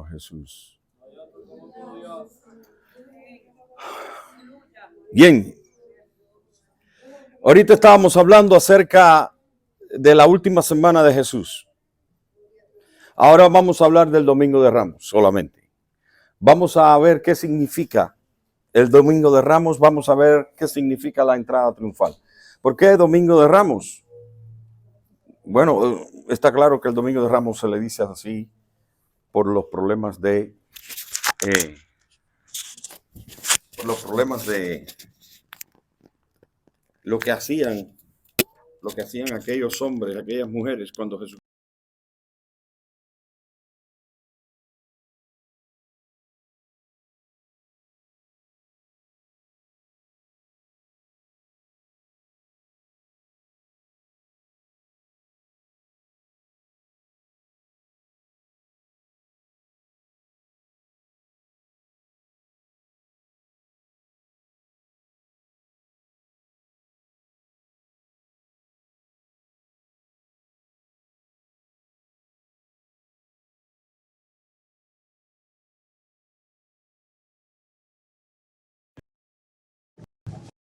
Señor Jesús. Bien, ahorita estábamos hablando acerca de la última semana de Jesús. Ahora vamos a hablar del Domingo de Ramos solamente. Vamos a ver qué significa el Domingo de Ramos. Vamos a ver qué significa la entrada triunfal. ¿Por qué Domingo de Ramos? Bueno, está claro que el Domingo de Ramos se le dice así por los problemas de lo que hacían aquellos hombres, aquellas mujeres cuando Jesús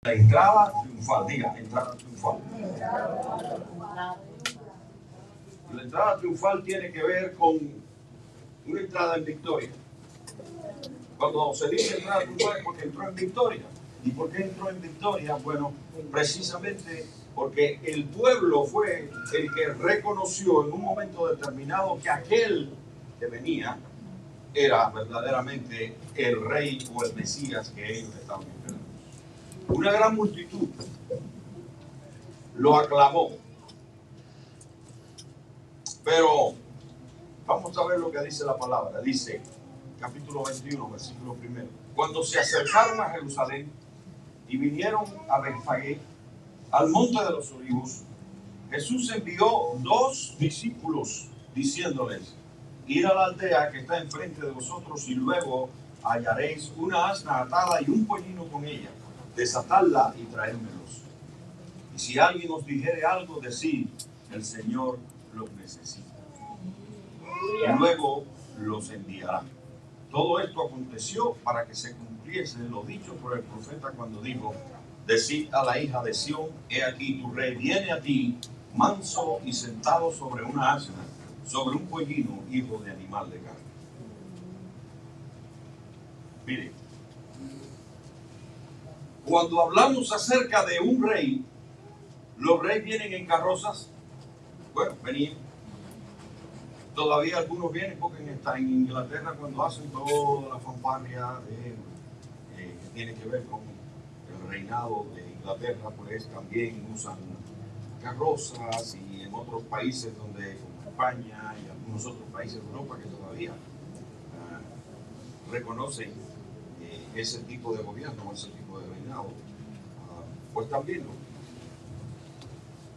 la entrada triunfal, diga, entrada triunfal. La entrada triunfal tiene que ver con una entrada en victoria. Cuando se dice entrada triunfal es porque entró en victoria. ¿Y por qué entró en victoria? Bueno, precisamente porque el pueblo fue el que reconoció en un momento determinado que aquel que venía era verdaderamente el rey o el Mesías que ellos estaban esperando. Una gran multitud lo aclamó. Pero vamos a ver lo que dice la palabra. Dice, capítulo 21, versículo 1. Cuando se acercaron a Jerusalén y vinieron a Betfagé, al monte de los olivos, Jesús envió 2 discípulos, diciéndoles, id a la aldea que está enfrente de vosotros y luego hallaréis una asna atada y un pollino con ella. Desatadla y traédmelos. Y si alguien os dijere algo, decid, el Señor los necesita. Y luego los enviará. Todo esto aconteció para que se cumpliese lo dicho por el profeta cuando dijo, decid a la hija de Sión, he aquí tu rey viene a ti, manso y sentado sobre una asna, sobre un pollino, hijo de animal de carne. Mire, cuando hablamos acerca de un rey, los reyes vienen en carrozas. Bueno, venían. Todavía algunos vienen porque en Inglaterra cuando hacen toda la fanfarria que tiene que ver con el reinado de Inglaterra, pues también usan carrozas, y en otros países donde, como España y algunos otros países de Europa que todavía reconocen ese tipo de gobierno, ese tipo de reinado, pues también no.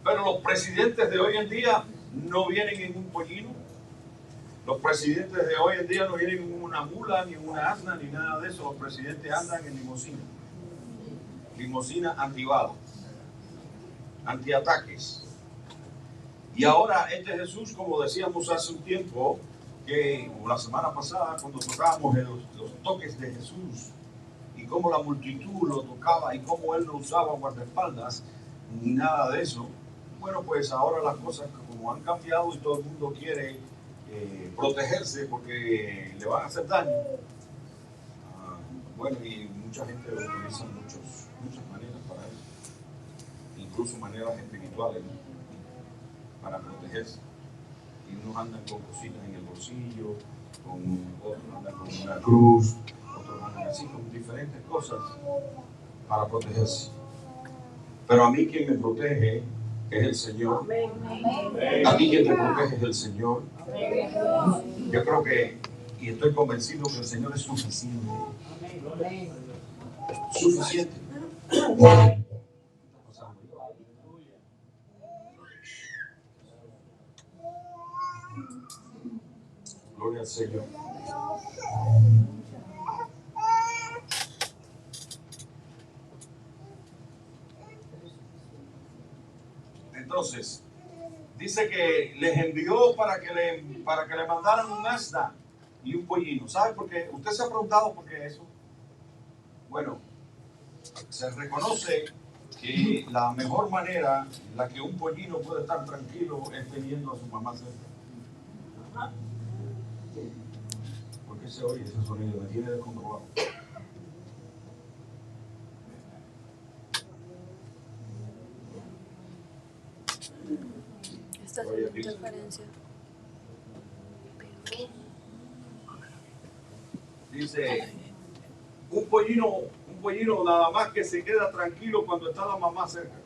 Pero los presidentes de hoy en día no vienen en un pollino. Los presidentes de hoy en día no vienen en una mula, ni en una asna, ni nada de eso. Los presidentes andan en limusina. Limusina antibala, antiataques. Y ahora este Jesús, como decíamos hace un tiempo, o la semana pasada, cuando tocábamos los toques de Jesús, y cómo la multitud lo tocaba, y cómo él no usaba guardaespaldas, ni nada de eso. Bueno, pues ahora las cosas como han cambiado y todo el mundo quiere protegerse porque le van a hacer daño. Bueno, y mucha gente utiliza muchas maneras para eso, incluso maneras espirituales, ¿no?, para protegerse. Y unos andan con cositas en el bolsillo, otros andan con una cruz, otros andan así con diferentes cosas para protegerse. Pero a mí quien me protege es el Señor. A ti quien te protege es el Señor. Yo creo que, y estoy convencido que el Señor es suficiente. Suficiente. Gloria al Señor. Entonces, dice que les envió para que le mandaran un asna. y un pollino. ¿Sabe por qué? ¿Usted se ha preguntado por qué eso? Bueno, se reconoce que la mejor manera en la que un pollino puede estar tranquilo es teniendo a su mamá cerca. ¿Por qué se oye ese sonido? Me tiene descontrolado. Está haciendo interferencia. Dice, un pollino nada más que se queda tranquilo cuando está la mamá cerca.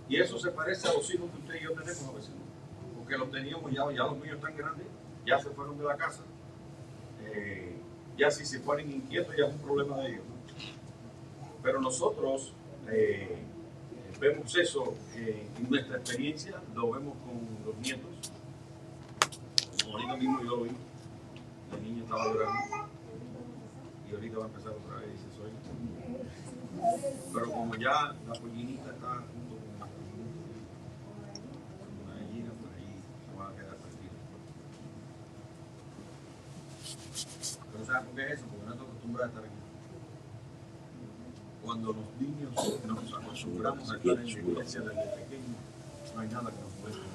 Y eso se parece a los hijos que usted y yo tenemos a veces, ¿no? Porque los teníamos ya los niños están grandes, ya se fueron de la casa. Ya si se ponen inquietos ya es un problema de ellos, ¿no? Pero nosotros vemos eso en nuestra experiencia, lo vemos con los nietos. Como ahorita mismo yo lo vi, la niña estaba llorando y ahorita va a empezar otra vez y dice soy. Pero como ya la pollinita está junto con una gallina, pues ahí se va a quedar tranquilo. Pero ¿sabes por qué es eso? Porque no estoy acostumbrado a estar aquí. Cuando los niños nos acostumbramos a estar en la iglesia desde pequeños, no hay nada que nos moleste.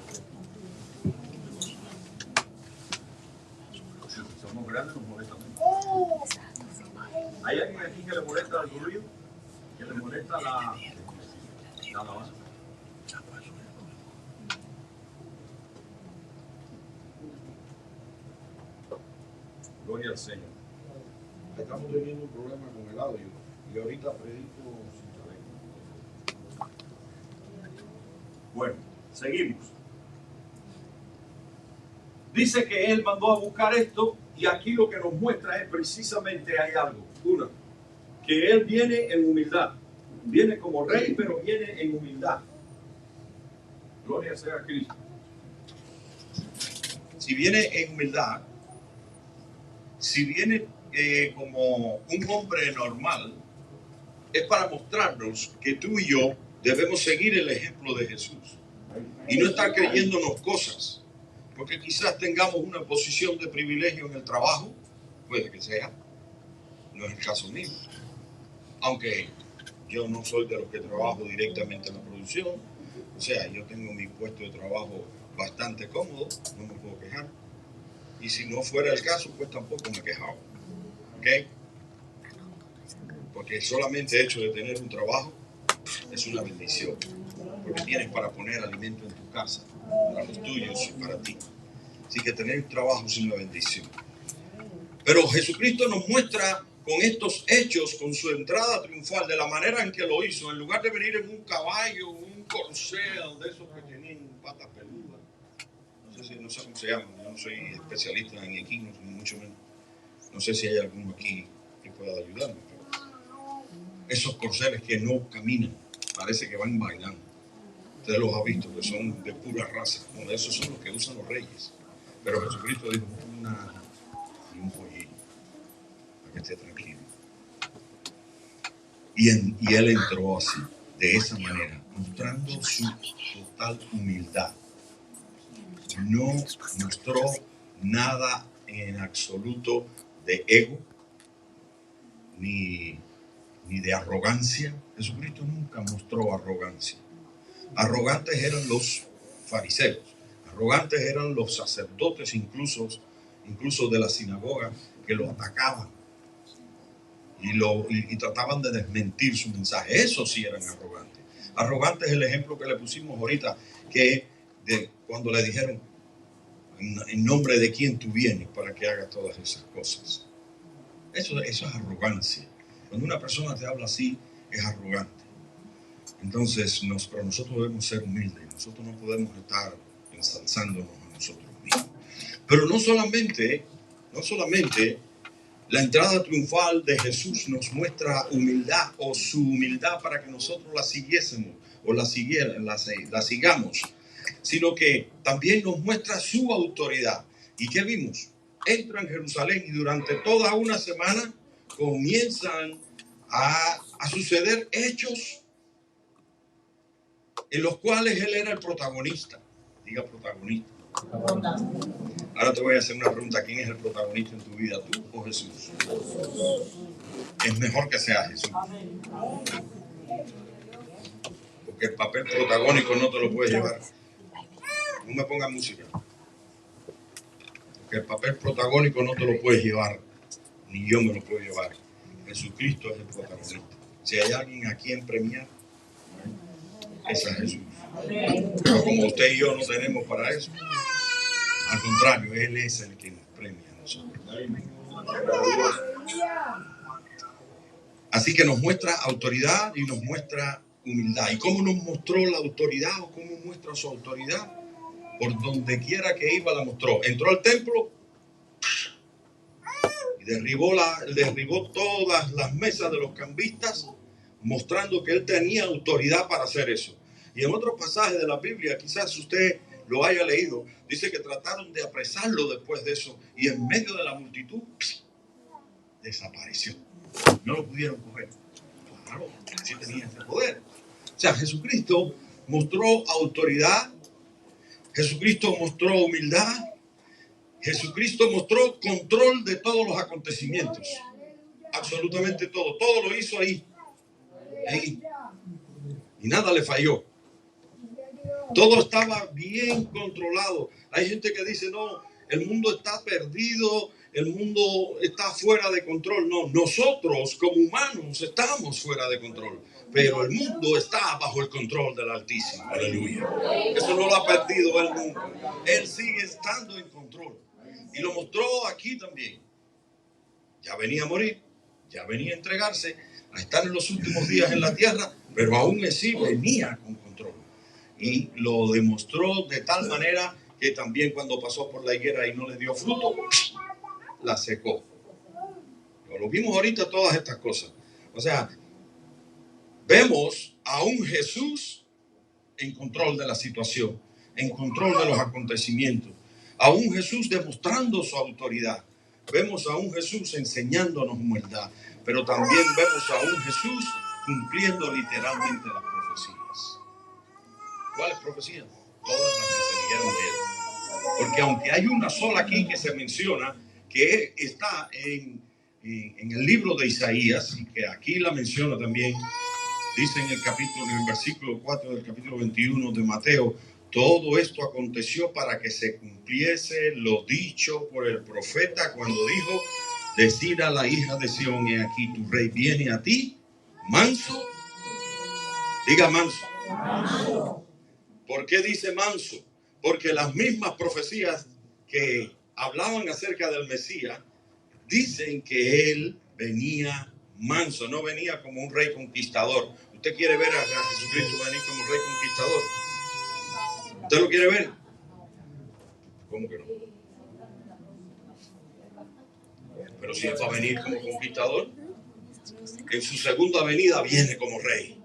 Si somos grandes nos molesta mucho. ¿Hay alguien aquí que le molesta el ruido? ¿Que le molesta la alabanza? Gloria al Señor. Estamos teniendo un problema con el audio y ahorita predico sin chaleco. Bueno, seguimos. Dice que él mandó a buscar esto y aquí lo que nos muestra es precisamente hay algo. Una, que él viene en humildad. Viene como rey, pero viene en humildad. Gloria sea a Cristo. Si viene en humildad, si viene como un hombre normal, es para mostrarnos que tú y yo debemos seguir el ejemplo de Jesús y no estar creyéndonos cosas, porque quizás tengamos una posición de privilegio en el trabajo, puede que sea, no es el caso mío, aunque yo no soy de los que trabajo directamente en la producción, o sea, yo tengo mi puesto de trabajo bastante cómodo, no me puedo quejar, y si no fuera el caso, pues tampoco me quejaba. ¿Ok? Porque solamente el hecho de tener un trabajo es una bendición, porque tienes para poner alimento en tu casa, para los tuyos y para ti. Así que tener un trabajo es una bendición. Pero Jesucristo nos muestra con estos hechos, con su entrada triunfal, de la manera en que lo hizo, en lugar de venir en un caballo, un corcel, de esos que tenían patas peludas. No sé cómo se llaman, yo no soy especialista en equinos, ni mucho menos. No sé si hay alguno aquí que pueda ayudarme, pero esos corceles que no caminan, parece que van bailando. Ustedes los han visto, que son de pura raza. Bueno, esos son los que usan los reyes. Pero Jesucristo dijo, y un pollino, para que esté tranquilo. Y él entró así, de esa manera, mostrando su total humildad. No mostró nada en absoluto de ego, ni de arrogancia. Jesucristo nunca mostró arrogancia. Arrogantes eran los fariseos, arrogantes eran los sacerdotes incluso de la sinagoga, que lo atacaban y trataban de desmentir su mensaje. Esos sí eran arrogantes. Arrogante es el ejemplo que le pusimos ahorita, que de cuando le dijeron, en nombre de quién tú vienes para que hagas todas esas cosas. Eso es arrogancia. Cuando una persona te habla así, es arrogante. Entonces, pero nosotros debemos ser humildes. Nosotros no podemos estar ensalzándonos a nosotros mismos. Pero no solamente la entrada triunfal de Jesús nos muestra humildad o su humildad para que nosotros la siguiésemos o la sigamos, sino que también nos muestra su autoridad. ¿Y qué vimos? Entra en Jerusalén y durante toda una semana comienzan a suceder hechos en los cuales él era el protagonista. Diga protagonista. Ahora te voy a hacer una pregunta. ¿Quién es el protagonista en tu vida, tú o Jesús? Es mejor que sea Jesús. Porque el papel protagónico no te lo puedes llevar. No me pongas música. Porque el papel protagónico no te lo puedes llevar. Ni yo me lo puedo llevar. Jesucristo es el protagonista. Si hay alguien a quien premiar, es a Jesús. Pero como usted y yo no tenemos para eso, al contrario, Él es el que nos premia a nosotros. Así que nos muestra autoridad y nos muestra humildad. ¿Y cómo nos mostró la autoridad o cómo muestra su autoridad? Por donde quiera que iba la mostró. Entró al templo y derribó todas las mesas de los cambistas, mostrando que él tenía autoridad para hacer eso. Y en otros pasajes de la Biblia, quizás usted lo haya leído, dice que trataron de apresarlo después de eso y en medio de la multitud desapareció. No lo pudieron coger. Claro, sí tenía ese poder. O sea, Jesucristo mostró autoridad, Jesucristo mostró humildad, Jesucristo mostró control de todos los acontecimientos. Absolutamente todo. Todo lo hizo ahí. Y nada le falló. Todo estaba bien controlado. Hay gente que dice, no, el mundo está perdido, el mundo está fuera de control. No, nosotros como humanos estamos fuera de control. Pero el mundo está bajo el control del Altísimo. Aleluya. Eso no lo ha perdido él nunca. Él sigue estando en control. Y lo mostró aquí también. Ya venía a morir, ya venía a entregarse, a estar en los últimos días en la tierra, pero aún así venía con control. Y lo demostró de tal manera que también cuando pasó por la higuera y no le dio fruto, la secó. Lo vimos ahorita todas estas cosas. O sea, vemos a un Jesús en control de la situación, en control de los acontecimientos, a un Jesús demostrando su autoridad. Vemos a un Jesús enseñándonos humildad, pero también vemos a un Jesús cumpliendo literalmente las profecías. ¿Cuáles profecías? Todas las que se dijeron de él. Porque aunque hay una sola aquí que se menciona, que está en el libro de Isaías, y que aquí la menciona también, dice en el versículo 4 del capítulo 21 de Mateo, todo esto aconteció para que se cumpliese lo dicho por el profeta cuando dijo, decid a la hija de Sión, he aquí tu rey viene a ti, manso. Diga manso. ¿Por qué dice manso? Porque las mismas profecías que hablaban acerca del Mesías dicen que él venía manso, no venía como un rey conquistador. ¿Usted quiere ver a Jesucristo venir como rey conquistador? ¿Usted lo quiere ver? ¿Cómo que no? Pero si él va a venir como conquistador, en su segunda venida viene como rey.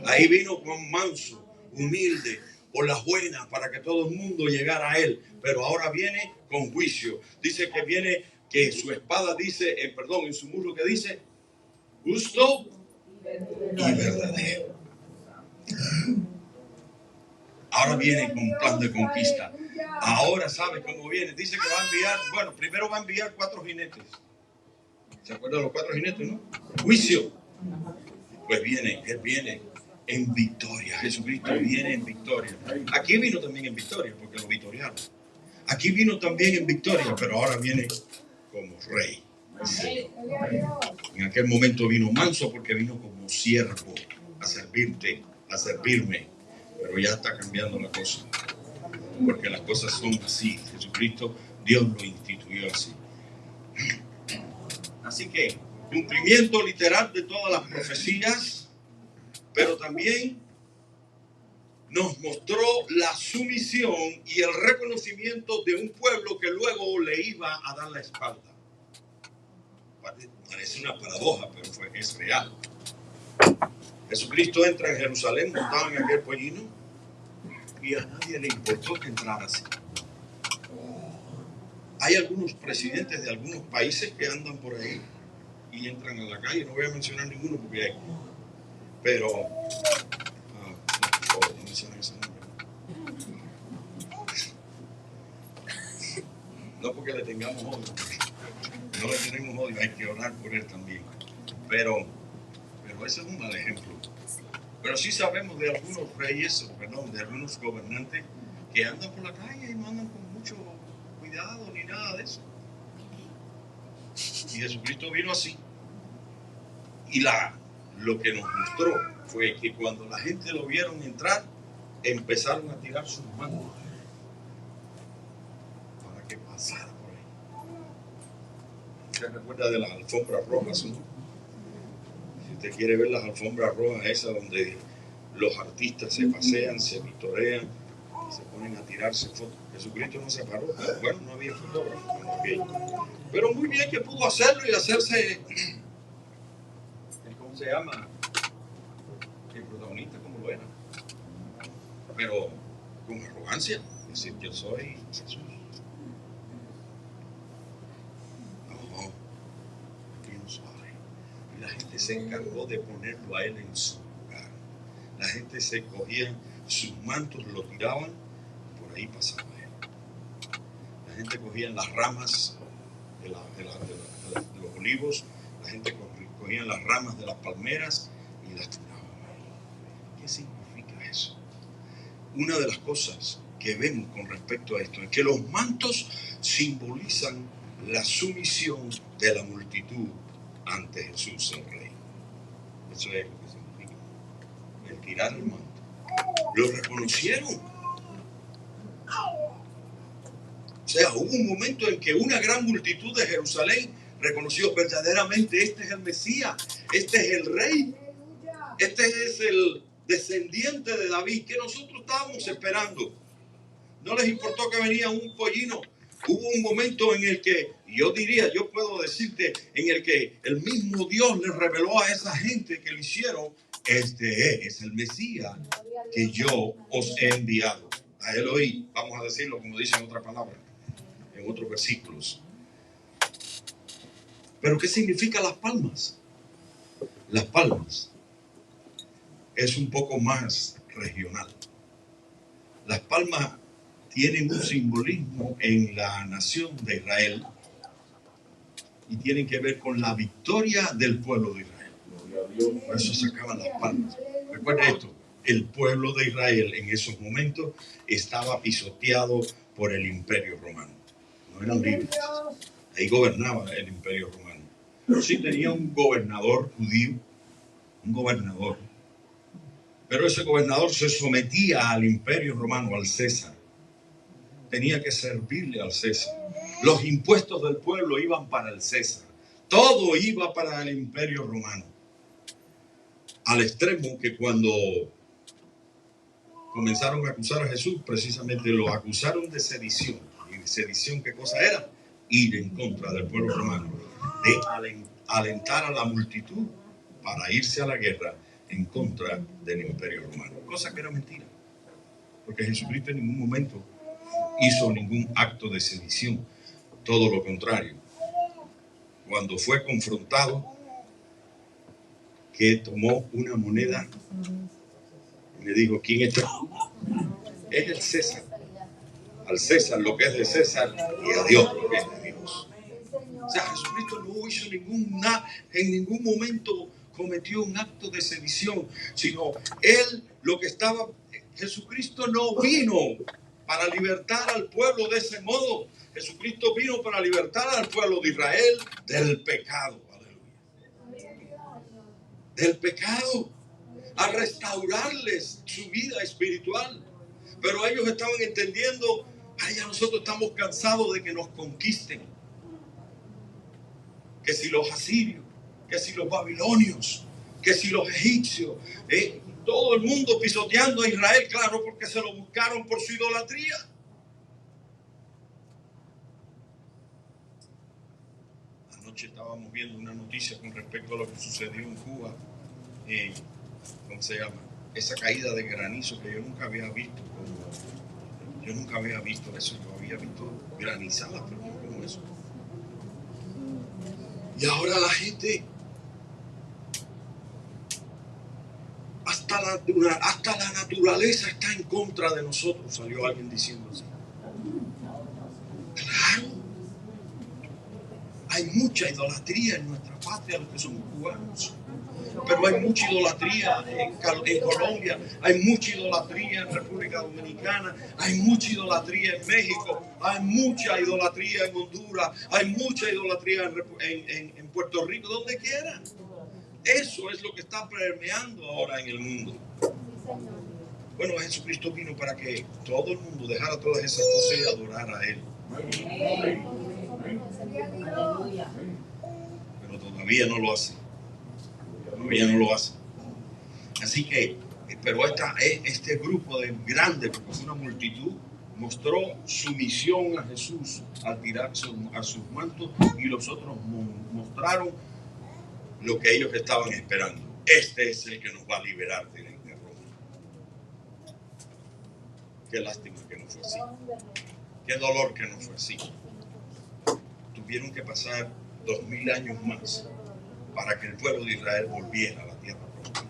Ahí vino como manso, humilde, por las buenas, para que todo el mundo llegara a él. Pero ahora viene con juicio. Dice que viene, que su espada dice, en su muslo que dice, justo y verdadero. Ahora viene con un plan de conquista. Ahora sabe cómo viene. Dice que va a enviar, primero va a enviar 4 jinetes. ¿Se acuerdan de los 4 jinetes, no? Juicio. Pues él viene en victoria. Jesucristo viene en victoria. Aquí vino también en victoria, porque lo victoriaron. Aquí vino también en victoria, pero ahora viene como rey. En aquel momento vino manso porque vino como siervo a servirte, a servirme. Pero ya está cambiando la cosa, porque las cosas son así. Jesucristo, Dios lo instituyó así. Así que cumplimiento literal de todas las profecías, pero también nos mostró la sumisión y el reconocimiento de un pueblo que luego le iba a dar la espalda. Parece una paradoja, pero es real. Jesucristo entra en Jerusalén montado en aquel pollino y a nadie le importó que entrara así. Hay algunos presidentes de algunos países que andan por ahí y entran a la calle. No voy a mencionar ninguno porque hay. Pero no mencionan ese nombre. No porque le tengamos odio, no le tenemos odio, hay que orar por él también. Pero ese es un mal ejemplo. Pero sí sabemos de algunos reyes, perdón, de algunos gobernantes que andan por la calle y no andan con mucho cuidado ni nada de eso. Y Jesucristo vino así. Y lo que nos mostró fue que cuando la gente lo vieron entrar, empezaron a tirar sus manos para que pasara por ahí. ¿Se recuerda de las alfombras rojas, no? Si usted quiere ver las alfombras rojas esas donde los artistas se pasean, se victorean, se ponen a tirarse fotos. Jesucristo no se paró. Bueno, no había fotógrafo, okay. Pero muy bien que pudo hacerlo y hacerse, ¿cómo se llama? El protagonista como lo era. Pero con arrogancia, decir yo soy Jesús. No, aquí no soy. Y la gente se encargó de ponerlo a él en su lugar. La gente se cogía sus mantos, lo tiraban, por ahí pasaba él. La gente cogía las ramas de los olivos, la gente cogía las ramas de las palmeras y las tiraban ahí. ¿Qué significa eso? Una de las cosas que vemos con respecto a esto es que los mantos simbolizan la sumisión de la multitud ante Jesús el Rey. Eso es lo que significa el tirar el manto. Lo reconocieron. O sea, hubo un momento en que una gran multitud de Jerusalén reconoció verdaderamente: este es el Mesías, este es el Rey, este es el descendiente de David que nosotros estábamos esperando. No les importó que venía un pollino. Hubo un momento en el que, yo puedo decirte, en el que el mismo Dios les reveló a esa gente que lo hicieron: este es el Mesías que yo os he enviado. A él oí, vamos a decirlo como dice en otra palabra, en otros versículos. Pero ¿qué significa las palmas? Las palmas es un poco más regional. Las palmas tienen un simbolismo en la nación de Israel y tienen que ver con la victoria del pueblo de Israel. Por eso sacaban las palmas. Recuerda esto: el pueblo de Israel en esos momentos estaba pisoteado por el Imperio Romano. No eran libres. Ahí gobernaba el Imperio Romano. Pero sí tenía un gobernador judío, un gobernador. Pero ese gobernador se sometía al Imperio Romano, al César. Tenía que servirle al César. Los impuestos del pueblo iban para el César. Todo iba para el Imperio Romano. Al extremo que cuando comenzaron a acusar a Jesús, precisamente lo acusaron de sedición. ¿Y sedición qué cosa era? Ir en contra del pueblo romano, de alentar a la multitud para irse a la guerra en contra del Imperio Romano. Cosa que era mentira, porque Jesucristo en ningún momento hizo ningún acto de sedición. Todo lo contrario. Cuando fue confrontado, que tomó una moneda y le dijo: ¿quién está? Es el César. Al César lo que es de César y a Dios lo que es de Dios. O sea, Jesucristo no hizo en ningún momento cometió un acto de sedición, sino Jesucristo no vino para libertar al pueblo de ese modo. Jesucristo vino para libertar al pueblo de Israel del pecado. Aleluya. Del pecado. A restaurarles su vida espiritual. Pero ellos estaban entendiendo: ya nosotros estamos cansados de que nos conquisten. Que si los asirios, que si los babilonios, que si los egipcios, todo el mundo pisoteando a Israel, claro, porque se lo buscaron por su idolatría. Anoche estábamos viendo una noticia con respecto a lo que sucedió en Cuba, ¿cómo se llama? Esa caída de granizo que yo nunca había visto. Yo nunca había visto eso. Yo había visto granizadas, pero no como eso. Y ahora la gente, hasta la naturaleza está en contra de nosotros, salió alguien diciendo así. Claro, hay mucha idolatría en nuestra patria, los que somos cubanos. Pero hay mucha idolatría en Colombia, hay mucha idolatría en República Dominicana, hay mucha idolatría en México, hay mucha idolatría en Honduras, hay mucha idolatría en Puerto Rico, donde quiera. Eso es lo que está permeando ahora en el mundo. Bueno, Jesucristo vino para que todo el mundo dejara todas esas cosas y adorara a Él. Pero todavía no lo hace. Todavía no lo hace. Así que, pero este grupo de grandes, porque fue una multitud, mostró sumisión a Jesús al tirar a sus mantos, y los otros mostraron lo que ellos estaban esperando. Este es el que nos va a liberar de Roma. Qué lástima que no fue así. Qué dolor que no fue así. Tuvieron que pasar 2000 años más para que el pueblo de Israel volviera a la tierra prometida.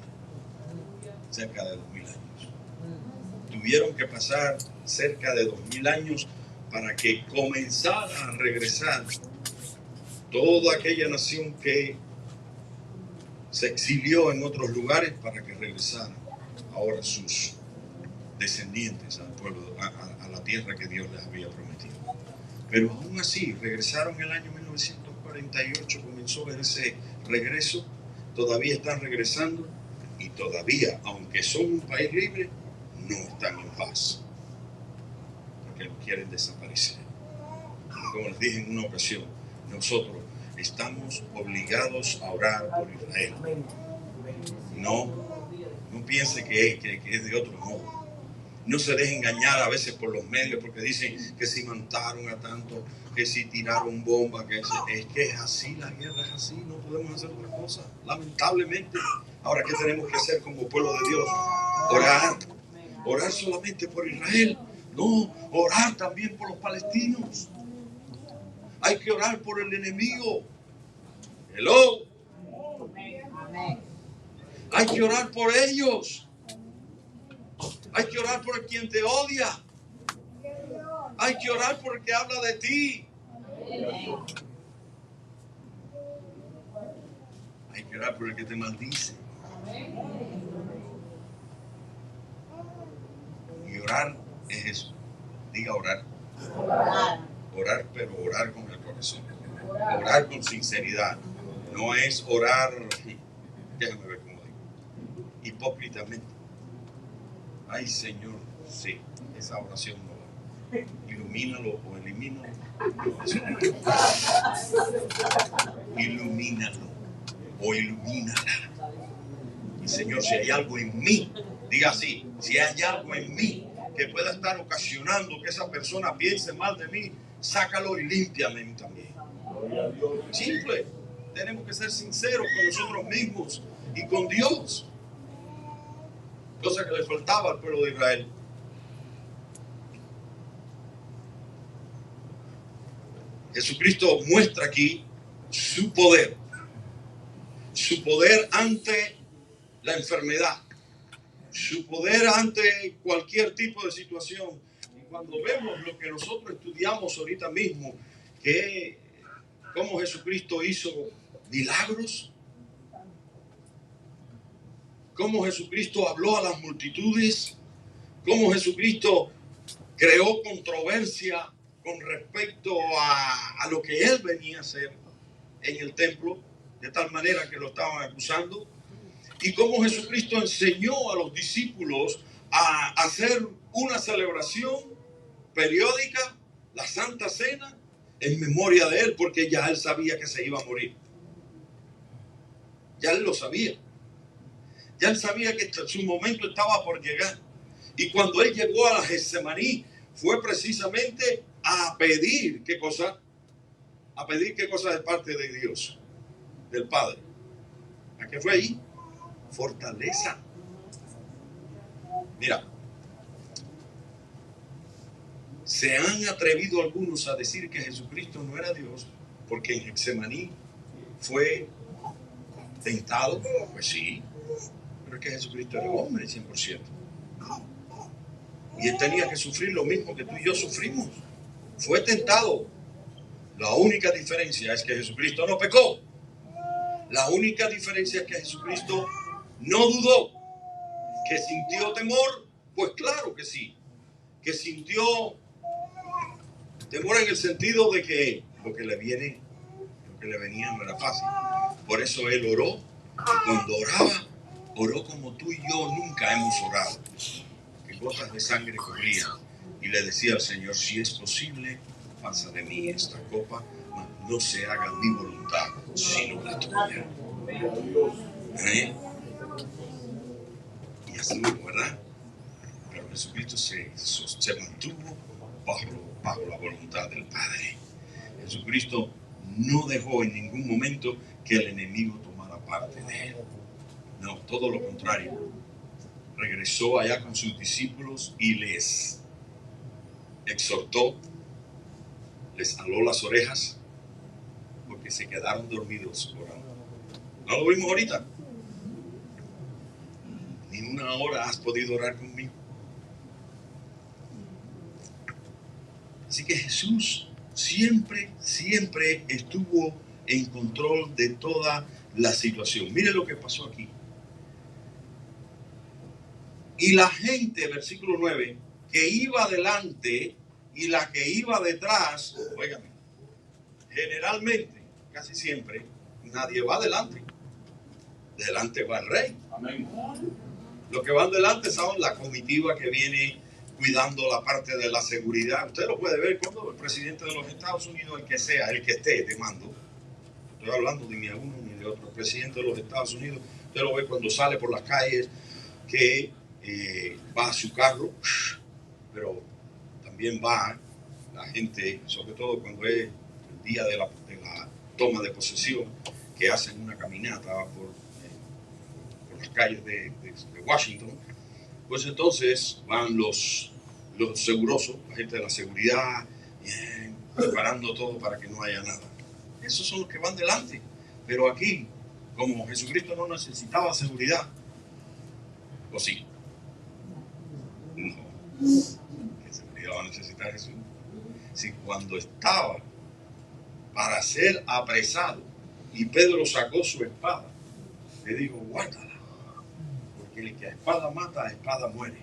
Cerca de 2000 años. Tuvieron que pasar cerca de 2000 años para que comenzara a regresar toda aquella nación que se exilió en otros lugares, para que regresaran ahora sus descendientes al pueblo, a la tierra que Dios les había prometido. Pero aún así, regresaron en el año 1948, comenzó ese regreso, todavía están regresando, y todavía, aunque son un país libre, no están en paz, porque lo quieren desaparecer. Como les dije en una ocasión, nosotros estamos obligados a orar por Israel. No piense que es de otro modo. No se deje engañar a veces por los medios, porque dicen que si mataron a tanto, que si tiraron bombas, es que es así, la guerra es así, no podemos hacer otra cosa, lamentablemente. Ahora, ¿qué tenemos que hacer como pueblo de Dios? Orar solamente por Israel. No, orar también por los palestinos. Hay que orar por el enemigo. Hello. Hay que orar por ellos. Hay que orar por quien te odia. Hay que orar por el que habla de ti. Hay que orar por el que te maldice. Y orar es eso. Diga orar. Orar, pero orar con el corazón. Orar con sinceridad. No es orar, déjame ver cómo digo, hipócritamente. Ay, Señor, sí, esa oración no va. Ilumínalo o elimínalo. No, eso no. Ilumínalo o ilumínala. Y Señor, si hay algo en mí, diga así, si hay algo en mí que pueda estar ocasionando que esa persona piense mal de mí, sácalo y límpiame también. Simple. Tenemos que ser sinceros con nosotros mismos y con Dios. Cosa que le faltaba al pueblo de Israel. Jesucristo muestra aquí su poder ante la enfermedad, su poder ante cualquier tipo de situación. Y cuando vemos lo que nosotros estudiamos ahorita mismo, que cómo Jesucristo hizo milagros, cómo Jesucristo habló a las multitudes, cómo Jesucristo creó controversia con respecto a lo que Él venía a hacer en el templo, de tal manera que lo estaban acusando, y cómo Jesucristo enseñó a los discípulos a hacer una celebración periódica, la Santa Cena, en memoria de Él, porque ya Él sabía que se iba a morir. Ya Él lo sabía. Ya Él sabía que su momento estaba por llegar. Y cuando Él llegó a la Getsemaní, fue precisamente a pedir, ¿qué cosa? A pedir qué cosa de parte de Dios, del Padre. ¿A qué fue ahí? Fortaleza. Mira, se han atrevido algunos a decir que Jesucristo no era Dios, porque en Getsemaní fue tentado. Pues sí, pero es que Jesucristo era hombre 100%. Y Él tenía que sufrir lo mismo que tú y yo sufrimos. Fue tentado. La única diferencia es que Jesucristo no pecó. La única diferencia es que Jesucristo no dudó. ¿Que sintió temor? Pues claro que sí. Que sintió temor en el sentido de que lo que le venía no era fácil. Por eso él oró. Y cuando oraba, oró como tú y yo nunca hemos orado. Que gotas de sangre corrían. Y le decía al Señor, si es posible, pasa de mí esta copa, mas no se haga mi voluntad, sino la tuya. ¿Eh? Y así mismo, ¿verdad? Pero Jesucristo se mantuvo bajo la voluntad del Padre. Jesucristo no dejó en ningún momento que el enemigo tomara parte de él. No, todo lo contrario. Regresó allá con sus discípulos y les exhortó, les aló las orejas porque se quedaron dormidos orando. ¿No lo vimos ahorita? Ni una hora has podido orar conmigo. Así que Jesús siempre estuvo en control de toda la situación. Mire lo que pasó aquí. Y la gente, versículo 9, que iba adelante y la que iba detrás, óigame, generalmente, casi siempre, nadie va adelante. Delante va el rey. Amén. Los que van delante son la comitiva que viene cuidando la parte de la seguridad. Usted lo puede ver cuando el presidente de los Estados Unidos, el que sea, el que esté de mando, estoy hablando de ni a uno ni de otro, el presidente de los Estados Unidos, usted lo ve cuando sale por las calles, que va a su carro, pero también va la gente, sobre todo cuando es el día de la toma de posesión, que hacen una caminata por las calles de Washington. Pues entonces van los segurosos, la gente de la seguridad, bien, preparando todo para que no haya nada. Esos son los que van delante. Pero aquí, como Jesucristo no necesitaba seguridad, ¿o sí? No. ¿Qué seguridad va a necesitar Jesús? Si cuando estaba para ser apresado y Pedro sacó su espada, le dijo, guárdala, porque el que a espada mata, a espada muere.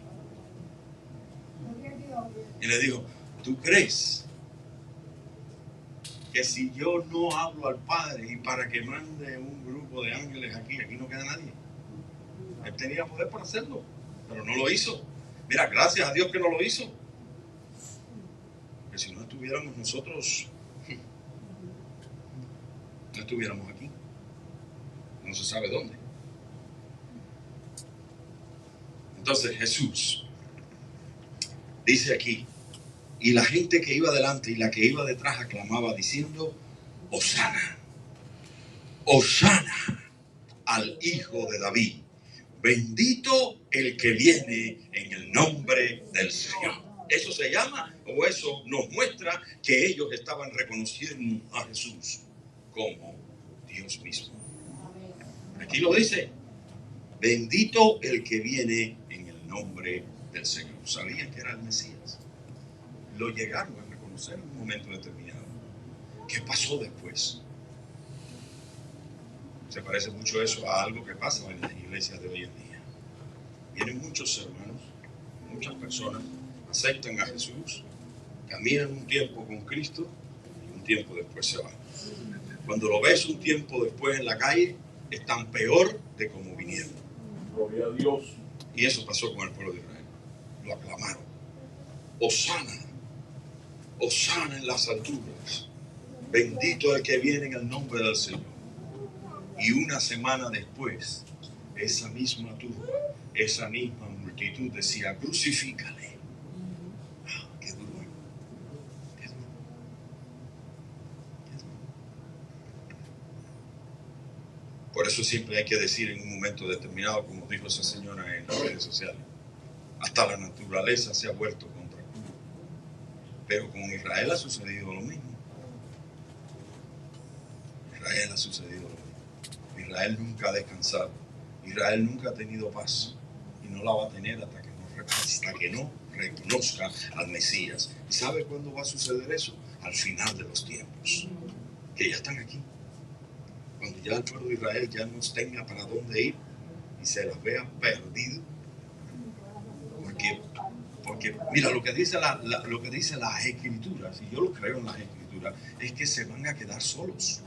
Y le dijo, ¿tú crees que si yo no hablo al Padre y para que mande un grupo de ángeles aquí no queda nadie? Él tenía poder para hacerlo, pero no lo hizo. Mira, gracias a Dios que no lo hizo. Porque si no estuviéramos nosotros, no estuviéramos aquí. No se sabe dónde. Entonces Jesús dice aquí, y la gente que iba delante y la que iba detrás aclamaba diciendo, Hosana, Hosana al Hijo de David. Bendito el que viene en el nombre del Señor. Eso se llama, o eso nos muestra que ellos estaban reconociendo a Jesús como Dios mismo. Aquí lo dice, bendito el que viene en el nombre del Señor. Sabían que era el Mesías. Lo llegaron a reconocer en un momento determinado. ¿Qué pasó después? Se parece mucho eso a algo que pasa en las iglesias de hoy en día. Vienen muchos hermanos, muchas personas, aceptan a Jesús, caminan un tiempo con Cristo y un tiempo después se van. Cuando lo ves un tiempo después en la calle, están peor de como vinieron. Gloria a Dios. Y eso pasó con el pueblo de Israel. Lo aclamaron. Hosana, Hosana en las alturas. Bendito el que viene en el nombre del Señor. Y una semana después, esa misma turba, esa misma multitud decía, crucifícale. Ah, qué duro, qué duro, qué duro. Por eso siempre hay que decir en un momento determinado, como dijo esa señora en las redes sociales, hasta la naturaleza se ha vuelto contra Cuba. Pero con Israel ha sucedido lo mismo. Israel ha sucedido lo mismo. Israel nunca ha descansado. Israel nunca ha tenido paz. Y no la va a tener hasta que no reconozca al Mesías. ¿Y sabe cuándo va a suceder eso? Al final de los tiempos, que ya están aquí. Cuando ya el pueblo de Israel ya no tenga para dónde ir y se las vea perdido. Porque mira, lo que dice las Escrituras, y yo lo creo en las Escrituras, es que se van a quedar solos.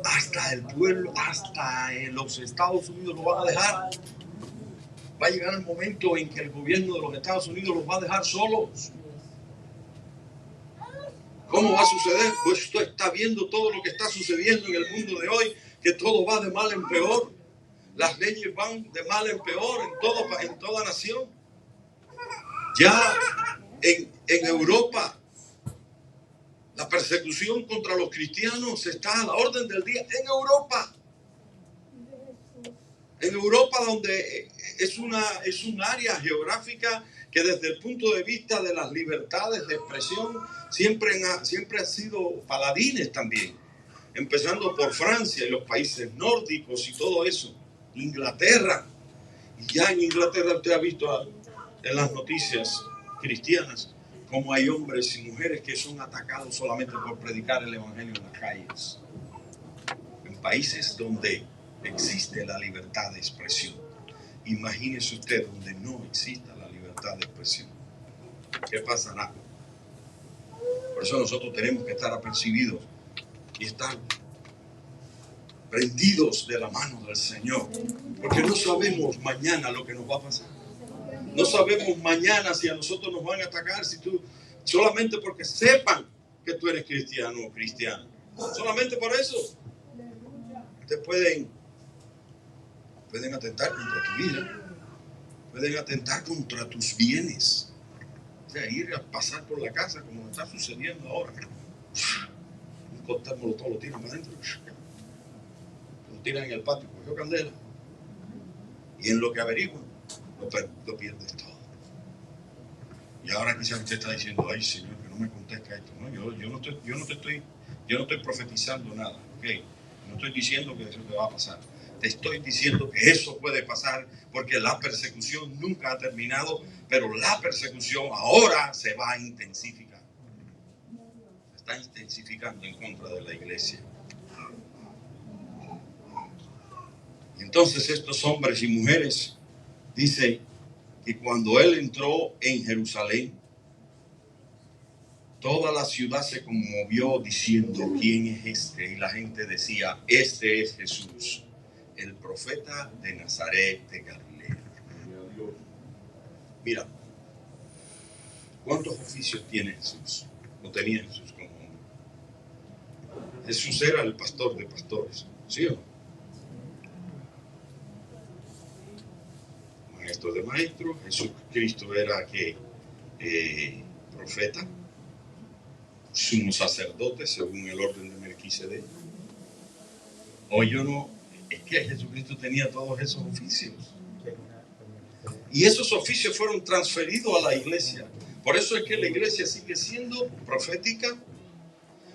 Hasta el pueblo, hasta los Estados Unidos lo van a dejar. Va a llegar el momento en que el gobierno de los Estados Unidos los va a dejar solos. ¿Cómo va a suceder? Pues usted está viendo todo lo que está sucediendo en el mundo de hoy, que todo va de mal en peor. Las leyes van de mal en peor en toda nación. Ya en Europa, la persecución contra los cristianos está a la orden del día. En Europa, donde es un área geográfica que desde el punto de vista de las libertades de expresión siempre ha sido paladines también, empezando por Francia y los países nórdicos y todo eso, Inglaterra. Y ya en Inglaterra usted ha visto en las noticias cristianas cómo hay hombres y mujeres que son atacados solamente por predicar el evangelio en las calles, en países donde existe la libertad de expresión. Imagínese usted donde no exista la libertad de expresión. ¿Qué pasará? Por eso nosotros tenemos que estar apercibidos y estar prendidos de la mano del Señor, porque no sabemos mañana lo que nos va a pasar. No sabemos mañana si a nosotros nos van a atacar, solamente porque sepan que tú eres cristiano o cristiana. Solamente por eso te pueden atentar contra tu vida, pueden atentar contra tus bienes. O sea, ir a pasar por la casa como está sucediendo ahora. Un cóctel molotov lo tiran adentro, lo tiran en el patio, cogió candela, y en lo que averiguan, lo pierdes todo. Y ahora quizás usted está diciendo, ay Señor, que no me acontezca esto. No, yo no estoy profetizando nada, ¿ok? No estoy diciendo que eso te va a pasar. Te estoy diciendo que eso puede pasar porque la persecución nunca ha terminado, pero la persecución ahora se va a intensificar. Se está intensificando en contra de la iglesia. Y entonces estos hombres y mujeres dicen que cuando él entró en Jerusalén, toda la ciudad se conmovió diciendo, ¿quién es este? Y la gente decía, este es Jesús, el profeta de Nazaret de Galilea. Mira, ¿cuántos oficios tiene Jesús? ¿O tenía Jesús como hombre? Jesús era el pastor de pastores, ¿sí o no? Maestro de maestros. Jesucristo era profeta, sumo sacerdote según el orden de Melquisedec. Es que Jesucristo tenía todos esos oficios. Y esos oficios fueron transferidos a la iglesia. Por eso es que la iglesia sigue siendo profética.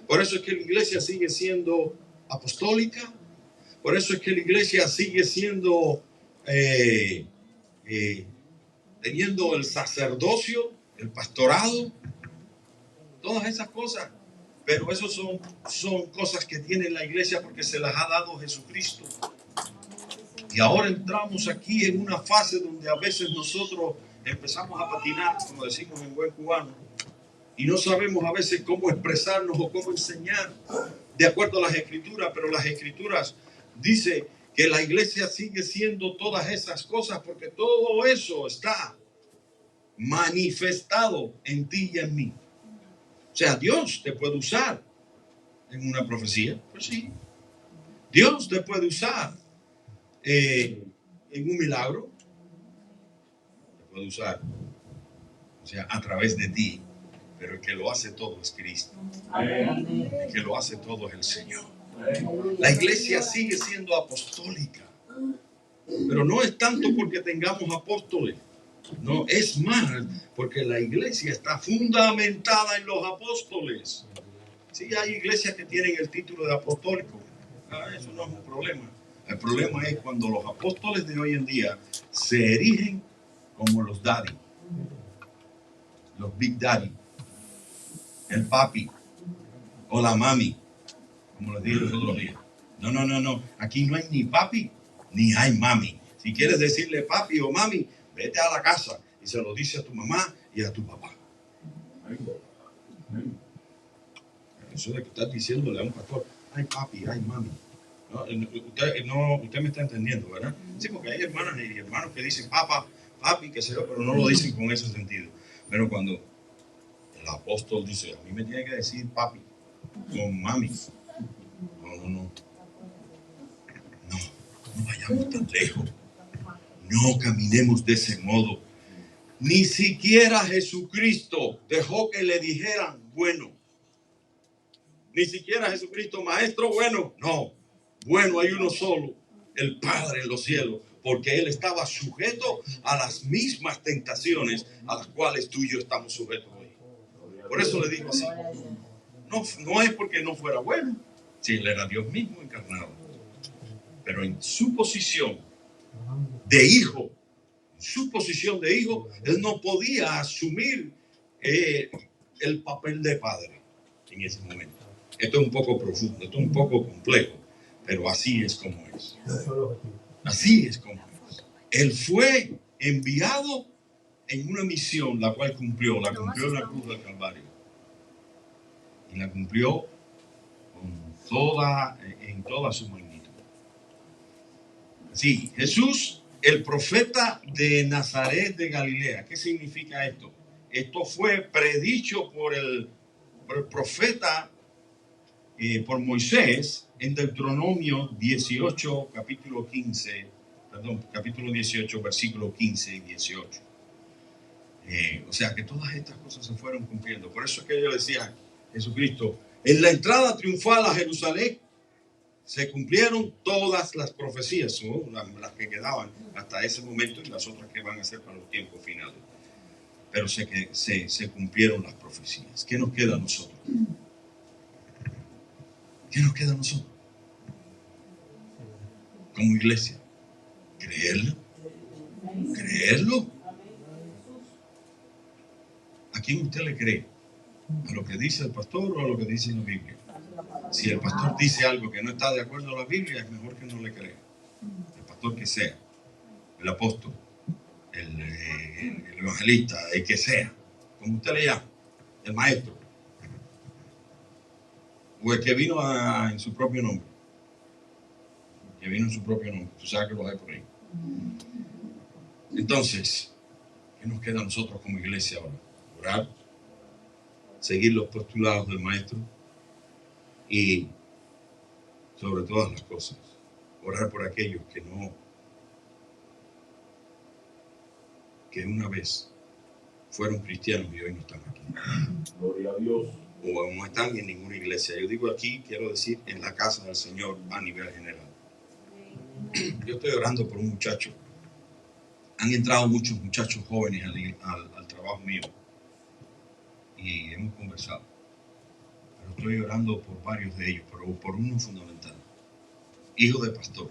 Por eso es que la iglesia sigue siendo apostólica. Por eso es que la iglesia sigue siendo teniendo el sacerdocio, el pastorado, todas esas cosas. Pero eso son cosas que tiene la iglesia porque se las ha dado Jesucristo. Y ahora entramos aquí en una fase donde a veces nosotros empezamos a patinar, como decimos en buen cubano, y no sabemos a veces cómo expresarnos o cómo enseñar de acuerdo a las escrituras, pero las escrituras dicen que la iglesia sigue siendo todas esas cosas porque todo eso está manifestado en ti y en mí. O sea, Dios te puede usar en una profecía, pues sí. Dios te puede usar en un milagro, te puede usar, o sea, a través de ti, pero el que lo hace todo es Cristo. El que lo hace todo es el Señor. La iglesia sigue siendo apostólica, pero no es tanto porque tengamos apóstoles, no, es más porque la iglesia está fundamentada en los apóstoles. Sí, hay iglesias que tienen el título de apostólico, eso no es un problema. El problema es cuando los apóstoles de hoy en día se erigen como los daddy. los Big Daddy, el papi o la mami, como les dije los otros días. No. Aquí no hay ni papi ni hay mami. Si quieres decirle papi o mami, vete a la casa y se lo dice a tu mamá y a tu papá. Eso de que estás diciéndole a un pastor, ay papi, ay mami. Usted me está entendiendo, ¿verdad? Sí, porque hay hermanas y hermanos que dicen papá, papi, que sé yo, pero no lo dicen con ese sentido. Pero cuando el apóstol dice, a mí me tiene que decir papi, con mami. No vayamos tan lejos. No caminemos de ese modo. Ni siquiera Jesucristo dejó que le dijeran bueno. Ni siquiera Jesucristo, maestro bueno. No, bueno hay uno solo, el Padre en los cielos, porque Él estaba sujeto a las mismas tentaciones a las cuales tú y yo estamos sujetos hoy. Por eso le digo así. No es porque no fuera bueno, si Él era Dios mismo encarnado. Pero en su posición de hijo, Él no podía asumir el papel de padre en ese momento. Esto es un poco profundo, esto es un poco complejo, pero así es como es. Así es como es. Él fue enviado en una misión, la cual cumplió en la cruz del Calvario. Y la cumplió en toda su magnitud. Sí, Jesús, el profeta de Nazaret de Galilea. ¿Qué significa esto? Esto fue predicho por el profeta, por Moisés, en Deuteronomio 18, capítulo 18, versículos 15 y 18. O sea que todas estas cosas se fueron cumpliendo. Por eso es que yo decía, Jesucristo, en la entrada triunfal a Jerusalén, se cumplieron todas las profecías, ¿no? Las que quedaban hasta ese momento y las otras que van a ser para los tiempos finales. Pero se cumplieron las profecías. ¿Qué nos queda a nosotros? ¿Qué nos queda a nosotros? Como iglesia. ¿Creerlo? ¿Creerlo? ¿A quién usted le cree? ¿A lo que dice el pastor o a lo que dice la Biblia? Si el pastor dice algo que no está de acuerdo a la Biblia, es mejor que no le crea. El pastor que sea, el apóstol, el evangelista, el que sea, como usted le llama, el maestro, o el que vino en su propio nombre. Tú sabes que lo hay por ahí. Entonces, ¿qué nos queda a nosotros como iglesia ahora? Orar, seguir los postulados del maestro y, sobre todas las cosas, orar por aquellos que una vez fueron cristianos y hoy no están aquí. Gloria a Dios. O no están en ninguna iglesia. Yo digo aquí, quiero decir, en la casa del Señor a nivel general. Yo estoy orando por un muchacho. Han entrado muchos muchachos jóvenes al trabajo mío y hemos conversado. Pero estoy orando por varios de ellos, pero por uno fundamental. Hijo de pastor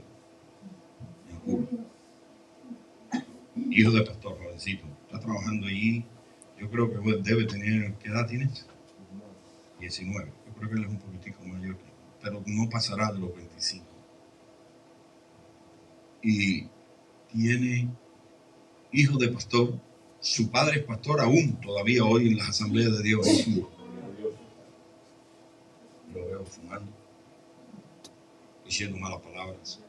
en Cuba. Hijo de pastor, jovencito. Está trabajando allí. Yo creo que debe tener... ¿Qué edad tienes? 19. Yo creo que él es un poquitico mayor, pero no pasará de los 25. Y tiene hijo de pastor. Su padre es pastor aún, todavía hoy en las asambleas de Dios. Lo veo fumando, diciendo malas palabras.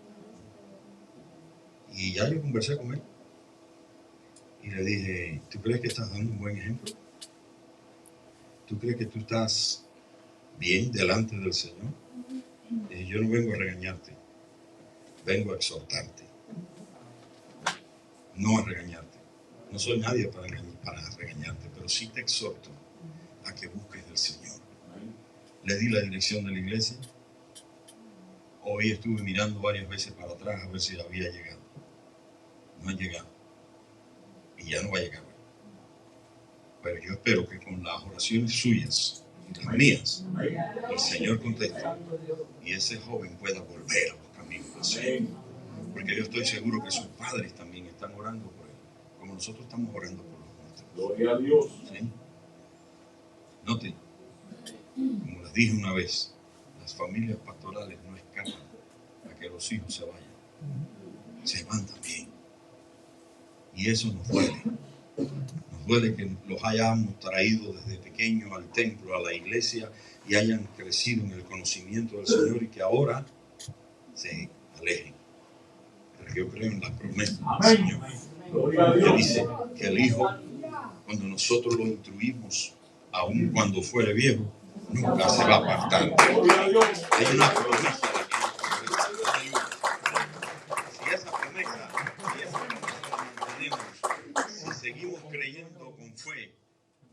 Y ya yo conversé con él. Y le dije, ¿tú crees que estás dando un buen ejemplo? ¿Tú crees que tú estás bien delante del Señor? Y yo no vengo a regañarte, vengo a exhortarte, no a regañarte. No soy nadie para regañarte, pero sí te exhorto a que busques del Señor. Le di la dirección de la iglesia. Hoy estuve mirando varias veces para atrás a ver si había llegado. No ha llegado. Y ya no va a llegar. Pero yo espero que con las oraciones suyas y las mías, el Señor conteste y ese joven pueda volver a los caminos del Señor. Porque yo estoy seguro que sus padres también están orando por él, como nosotros estamos orando por los nuestros. Gloria a Dios. ¿Sí? Note, como les dije una vez, las familias pastorales no escapan a que los hijos se vayan. Se van también. Y eso nos duele. Nos duele que los hayamos traído desde pequeños al templo, a la iglesia, y hayan crecido en el conocimiento del Señor y que ahora se alejen. Pero yo creo en la promesa del Señor, que dice que el Hijo, cuando nosotros lo instruimos, aun cuando fuere viejo, nunca se va a apartar. Hay una promesa de que si esa promesa la mantenemos, si seguimos creyendo con fe,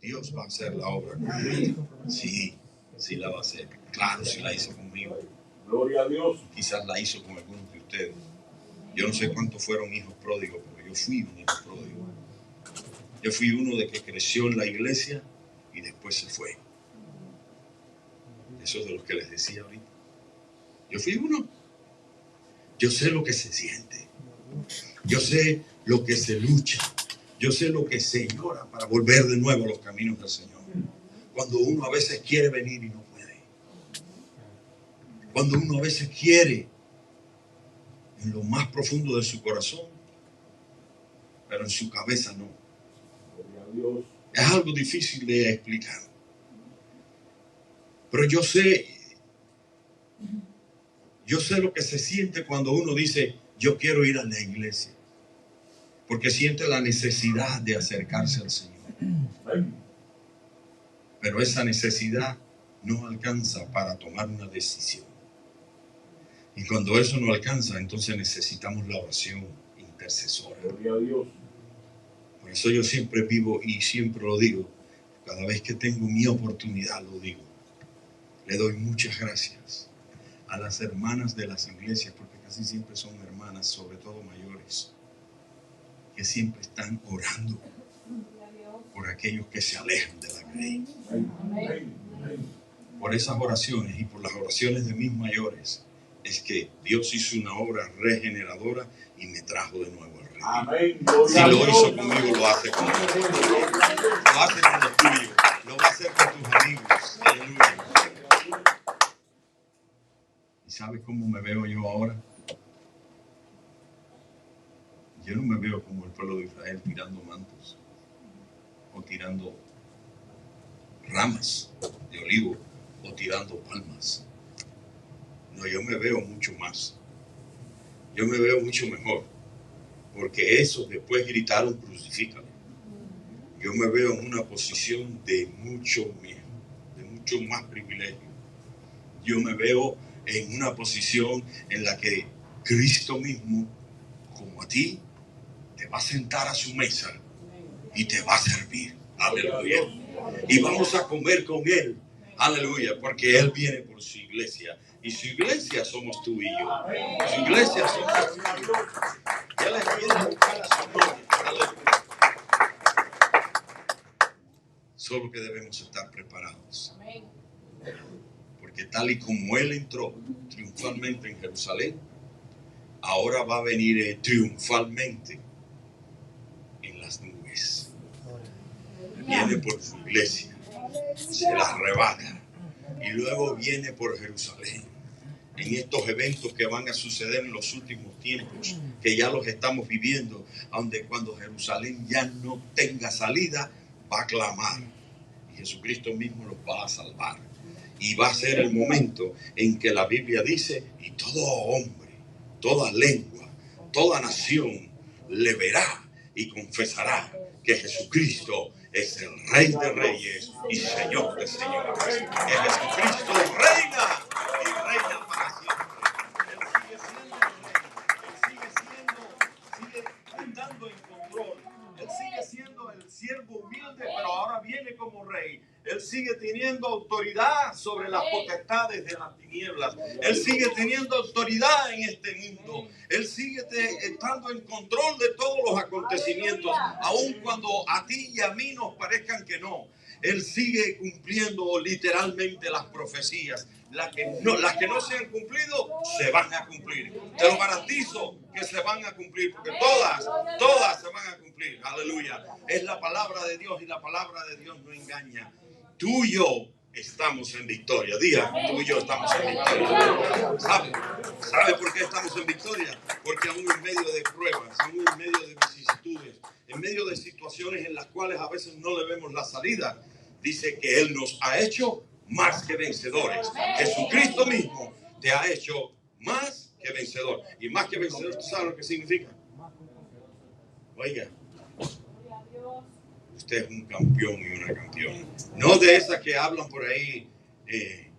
Dios va a hacer la obra conmigo. Sí, sí la va a hacer. Claro, si la hizo conmigo. Gloria a Dios. Quizás la hizo con algunos de ustedes. Yo no sé cuántos fueron hijos pródigos, pero yo fui un hijo pródigo. Yo fui uno de que creció en la iglesia y después se fue. Eso es de los que les decía ahorita. Yo fui uno. Yo sé lo que se siente. Yo sé lo que se lucha. Yo sé lo que se llora para volver de nuevo a los caminos del Señor. Cuando uno a veces quiere venir y no puede. Cuando uno a veces quiere en lo más profundo de su corazón, pero en su cabeza no. Es algo difícil de explicar. Pero yo sé lo que se siente cuando uno dice, yo quiero ir a la iglesia. Porque siente la necesidad de acercarse al Señor. Pero esa necesidad no alcanza para tomar una decisión. Y cuando eso no alcanza, entonces necesitamos la oración intercesora. Por eso yo siempre vivo y siempre lo digo. Cada vez que tengo mi oportunidad lo digo. Le doy muchas gracias a las hermanas de las iglesias, porque casi siempre son hermanas, sobre todo mayores, que siempre están orando por aquellos que se alejan de la grey. Por esas oraciones y por las oraciones de mis mayores es que Dios hizo una obra regeneradora y me trajo de nuevo al rey. Si lo hizo conmigo, lo hace conmigo. Lo hace con los tuyos. Lo va a hacer con tus amigos. Aleluya. ¿Y sabes cómo me veo yo ahora? Yo no me veo como el pueblo de Israel tirando mantos o tirando ramas de olivo o tirando palmas. No, yo me veo mucho más. Yo me veo mucho mejor. Porque esos después gritaron crucifícalo. Yo me veo en una posición de mucho más privilegio. Yo me veo en una posición en la que Cristo mismo, como a ti, te va a sentar a su mesa y te va a servir. Aleluya. Y vamos a comer con Él. Aleluya. Porque Él viene por su iglesia. Y su iglesia somos tú y yo. Su iglesia somos tú y yo. Él viene a buscar a su gloria. Aleluya. Solo que debemos estar preparados. Porque tal y como Él entró triunfalmente en Jerusalén, ahora va a venir triunfalmente en las nubes. Viene por su iglesia, se la arrebata y luego viene por Jerusalén. En estos eventos que van a suceder en los últimos tiempos, que ya los estamos viviendo, donde cuando Jerusalén ya no tenga salida, va a clamar y Jesucristo mismo los va a salvar. Y va a ser el momento en que la Biblia dice, y todo hombre, toda lengua, toda nación le verá y confesará que Jesucristo es el Rey de Reyes y Señor de Señores. Que Jesucristo reina y reina para siempre. Él sigue siendo el Rey. Sigue estando en control. Él sigue siendo el siervo humilde, pero ahora viene como Rey. Él sigue teniendo autoridad sobre las potestades de las tinieblas. Él sigue teniendo autoridad en este mundo. Él sigue estando en control de todos los acontecimientos, aun cuando a ti y a mí nos parezcan que no. Él sigue cumpliendo literalmente las profecías. Las que no se han cumplido, se van a cumplir. Te lo garantizo que se van a cumplir, porque todas se van a cumplir. Aleluya. Es la palabra de Dios y la palabra de Dios no engaña. tú y yo estamos en victoria. Diga, tú y yo estamos en victoria. ¿Sabe por qué estamos en victoria? Porque aún en medio de pruebas, aún en medio de vicisitudes, en medio de situaciones en las cuales a veces no le vemos la salida, dice que Él nos ha hecho más que vencedores. Jesucristo mismo te ha hecho más que vencedor. Y más que vencedor, ¿tú sabes lo que significa? Oiga, usted es un campeón y una campeona. No de esas que hablan por ahí, el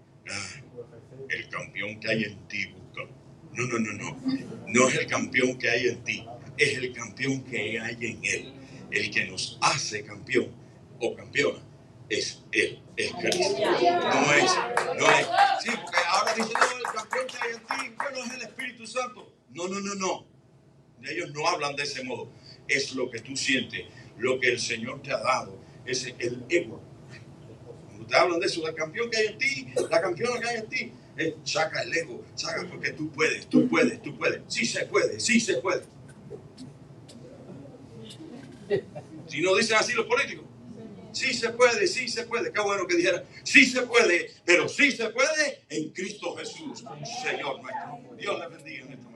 campeón que hay en ti busca. No. No es el campeón que hay en ti, es el campeón que hay en Él. El que nos hace campeón o campeona es Él, es Cristo. No es. Sí, porque ahora dicen, no, el campeón que hay en ti, bueno, es el Espíritu Santo. No. Ellos no hablan de ese modo. Es lo que tú sientes, lo que el Señor te ha dado, es el ego. Cuando te hablan de eso, el campeón que hay en ti, la campeona que hay en ti, saca el ego, saca porque tú puedes. Sí se puede. Si no dicen así los políticos, sí se puede. Qué bueno que dijera, sí se puede, pero sí se puede en Cristo Jesús, Señor nuestro. Dios le bendiga en esta